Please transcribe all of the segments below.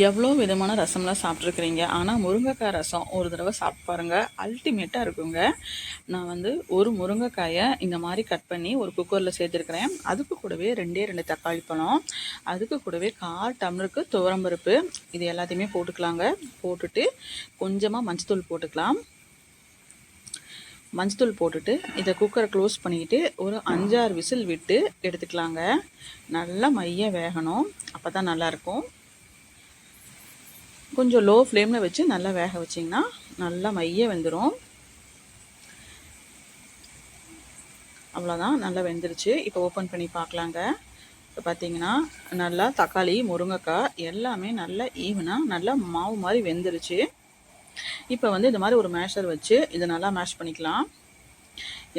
எவ்வளோ விதமான ரசம்லாம் சாப்பிட்ருக்குறீங்க. ஆனால் முருங்கைக்காய் ரசம் ஒரு தடவை சாப்பிட்டு பாருங்கள், அல்டிமேட்டாக இருக்குங்க. நான் வந்து ஒரு முருங்கைக்காயை இந்த மாதிரி கட் பண்ணி ஒரு குக்கரில் சேர்த்துருக்கிறேன். அதுக்கு கூடவே 2 தக்காளி பழம், அதுக்கு கூடவே 1/4 டம்ளருக்கு துவரம்பருப்பு, இது எல்லாத்தையுமே போட்டுக்கலாங்க. போட்டுட்டு கொஞ்சமாக மஞ்சத்தூள் போட்டுக்கலாம். மஞ்சத்தூள் போட்டுட்டு இதை குக்கரை க்ளோஸ் பண்ணிக்கிட்டு ஒரு 5-6 விசில் விட்டு எடுத்துக்கலாங்க. நல்லா மைய வேகணும், அப்போ தான் நல்லாயிருக்கும். கொஞ்சம் லோ ஃப்ளேமில் வச்சு நல்லா வேக வச்சிங்கன்னா நல்லா மைய வெந்துடும். அவ்வளோதான், நல்லா வெந்துருச்சு. இப்போ ஓப்பன் பண்ணி பார்க்கலாங்க. இப்போ பார்த்தீங்கன்னா நல்லா தக்காளி, முருங்கைக்காய் எல்லாமே நல்லா ஈவனாக நல்லா மாவு மாதிரி வெந்துருச்சு. இப்போ வந்து இந்த மாதிரி ஒரு மேஷர் வச்சு இதை நல்லா மேஷ் பண்ணிக்கலாம்.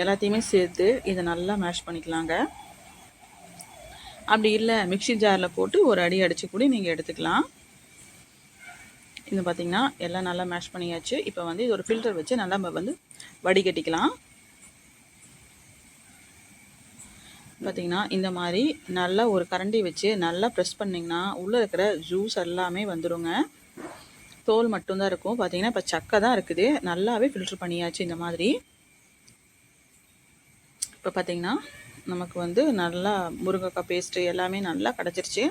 எல்லாத்தையுமே சேர்த்து இதை நல்லா மேஷ் பண்ணிக்கலாங்க. அப்படி இல்லை மிக்சி ஜாரில் போட்டு ஒரு அடி அடித்து கூட நீங்கள் எடுத்துக்கலாம். இது பார்த்திங்கன்னா எல்லாம் நல்லா மேஷ் பண்ணியாச்சு. இப்போ வந்து இது ஒரு ஃபில்டர் வச்சு நல்லா வந்து வடிகட்டிக்கலாம். பார்த்திங்கன்னா இந்த மாதிரி நல்லா ஒரு கரண்டி வச்சு நல்லா ப்ரெஸ் பண்ணிங்கன்னா உள்ளே இருக்கிற ஜூஸ் எல்லாமே வந்துடுங்க. தோல் மட்டும்தான் இருக்கும். பார்த்திங்கன்னா இப்போ சக்கை தான் இருக்குது, நல்லாவே ஃபில்டர் பண்ணியாச்சு இந்த மாதிரி. இப்போ பார்த்திங்கன்னா நமக்கு வந்து நல்லா முருங்கைக்காய் பேஸ்ட்டு எல்லாமே நல்லா கிடச்சிருச்சு.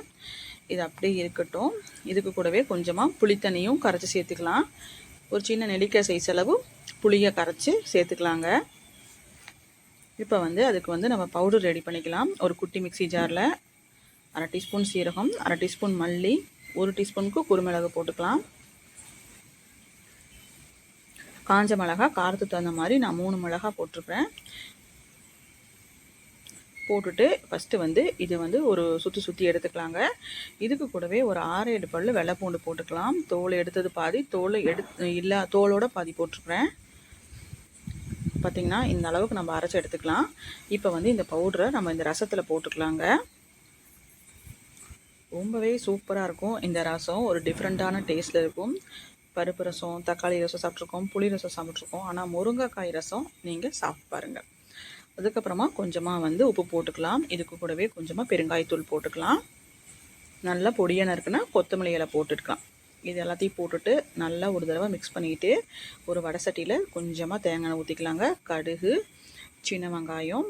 இது அப்படியே இருக்கட்டும். இதுக்கு கூடவே கொஞ்சமாக புளித்தண்ணியும் கரைச்சி சேர்த்துக்கலாம். ஒரு சின்ன நெல்லிக்காய் சைஸ் அளவு புளியை கரைச்சி சேர்த்துக்கலாங்க. இப்போ வந்து அதுக்கு வந்து நம்ம பவுடர் ரெடி பண்ணிக்கலாம். ஒரு குட்டி மிக்சி ஜாரில் 1/2 டீஸ்பூன் சீரகம், 1/2 டீஸ்பூன் மல்லி, 1 டீஸ்பூனுக்கு குருமிளகு போட்டுக்கலாம். காஞ்ச மிளகா காரத்துக்கு தகுந்த மாதிரி நான் 3 மிளகா போட்டிருக்கிறேன். போட்டுட்டு ஃபஸ்ட்டு வந்து இது வந்து ஒரு சுற்றி எடுத்துக்கலாங்க. இதுக்கு கூடவே ஒரு 6-7 பல் வெள்ளை பூண்டு போட்டுக்கலாம். தோல் எடுத்தது பாதி, தோலோட பாதி போட்டிருக்கிறேன். பார்த்திங்கன்னா இந்த அளவுக்கு நம்ம அரைச்சி எடுத்துக்கலாம். இப்போ வந்து இந்த பவுடரை நம்ம இந்த ரசத்தில் போட்டுக்கலாங்க. ரொம்பவே சூப்பராக இருக்கும் இந்த ரசம். ஒரு டிஃப்ரெண்ட்டான டேஸ்ட்டில் இருக்கும். பருப்பு ரசம், தக்காளி ரசம் சாப்பிட்ருக்கோம், புளி ரசம் சாப்பிட்ருக்கோம். ஆனால் முருங்கைக்காய் ரசம் நீங்கள் சாப்பிட்டு பாருங்கள். அதுக்கப்புறமா கொஞ்சமாக வந்து உப்பு போட்டுக்கலாம். இதுக்கு கூடவே கொஞ்சமாக பெருங்காயத்தூள் போட்டுக்கலாம். நல்லா பொடியாக நறுக்குனா கொத்தமல்லி இலை போட்டுக்கலாம். இது எல்லாத்தையும் போட்டுட்டு நல்லா ஒரு தடவை மிக்ஸ் பண்ணிக்கிட்டு ஒரு வடை சட்டியில் கொஞ்சமாக தேங்காய் ஊற்றிக்கலாங்க. கடுகு, சின்ன வெங்காயம்,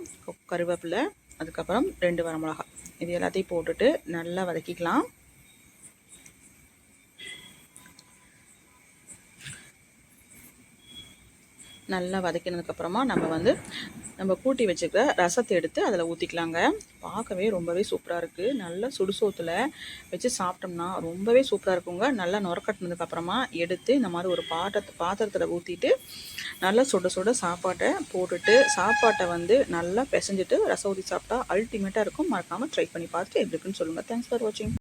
கருவேப்பிலை, அதுக்கப்புறம் 2 வரமிளகா, இது எல்லாத்தையும் போட்டுட்டு நல்லா வதக்கிக்கலாம். நல்லா வதக்கினதுக்கப்புறமா நம்ம கூட்டி வச்சுக்கிற ரசத்தை எடுத்து அதில் ஊற்றிக்கலாங்க. பார்க்கவே ரொம்பவே சூப்பராக இருக்குது. நல்லா சுடுசோத்தில் வச்சு சாப்பிட்டோம்னா ரொம்பவே சூப்பராக இருக்குங்க. நல்லா நுரக்கட்டினதுக்கப்புறமா எடுத்து இந்த மாதிரி ஒரு பாத்திரத்தில் ஊற்றிட்டு நல்லா சுட சாப்பாட்டை போட்டுட்டு சாப்பாட்டை வந்து நல்லா பிசைஞ்சிட்டு ரசம் ஊற்றி சாப்பிட்டா அல்டிமேட்டாக இருக்கும். மறக்காமல் ட்ரை பண்ணி பார்த்துட்டு எப்படி இருக்குன்னு சொல்லுங்கள். தேங்க்ஸ் ஃபார் வாட்சிங்.